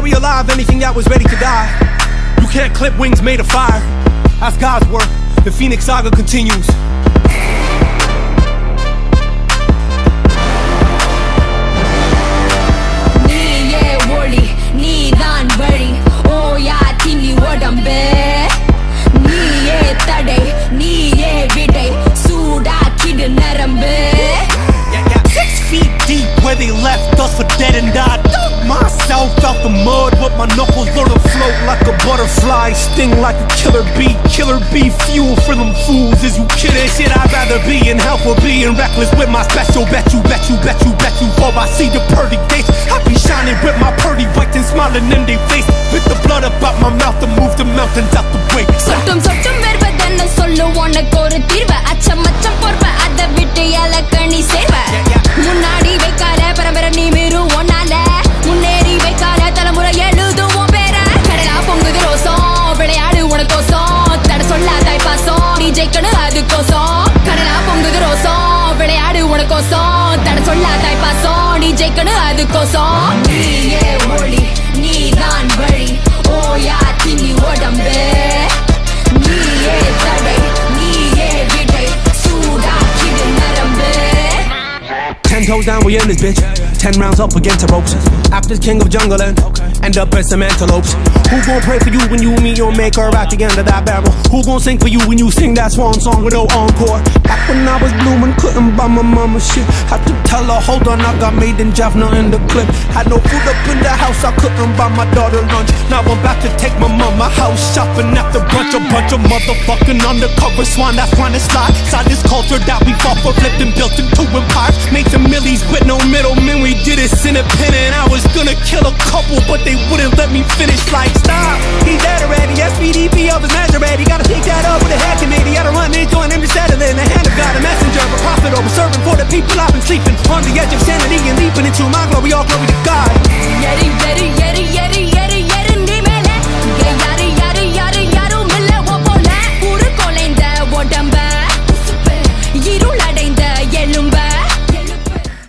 bury alive anything that was ready to die. You can't clip wings made of fire. That's God's work. The Phoenix saga continues. நீதான் வழி ஓயா தில்லி உடம்பே நீயே தடை நீயே விடை சூடாக்கிடு நரம்பு 6 feet deep where they left us for dead and died. Myself out the mud with my knuckles learn to float like a butterfly, sting like a killer bee. Killer bee fuel for them fools. Is you kidding? Shit, I'd rather be in hell for being reckless with my special. Bet you fall. I see the pearly gates. I be shining with my pearly white and smiling in their face. Spit the blood up out my mouth to move the mountains out the way. சொட்டும் சொட்டும் வருவதென்ன சொல்லு உனக்கு ஒரு தீர்வு அச்சம் அச்சம் பொறுப்ப அதை விட்டு இலக்கணி சேர்வ முன்னாடி வைக்காத பரம்பரை நீ மீறு ஒன்னால முன்னேறி வைக்காத தலைமுறை எழுதுவோம் பேர கடலா பொங்குது ரோசம் விளையாடு உனக்கோசம் தட சொல்லாதாய் பாசம் நீ ஜெயிக்கணும் அதுக்கோசம் கடலா பொங்குது ரோசம் விளையாடு உனக்கோசம் தட சொல்லாதாய் பாசம் நீ ஜெயிக்கணும் அதுக்கோசம் நீயே ஒளி நீதான் வழி ஓயா தில்லி உடம்பு நீயே தடை நீயே விடை சூடாக்கிடு நரம்பு 10 toes down, we in this bitch. 10 rounds up against the ropes. After king of jungle and end up as some antelopes. Who gon' pray for you when you meet your maker at the end of that barrel? Who gon' sing for you when you sing that swan song with no encore? Back when I was blooming, couldn't buy my mama shit. Had to tell her, hold on, I got made in Jaffna in the clip. Had no food up in the house, I couldn't buy my daughter lunch. Now I'm about to take my mama house shopping after brunch. A bunch of motherfucking undercover swine that's trying to slide inside this culture that we fought for, flipped and built into empires. Made some millies with no middlemen, we did it independent. I was gonna kill a couple, but they wouldn't let me finish. Like, stop, he's dead already. SPDP of his measure, ready. Gotta take that up with a head committee. Gotta run this joint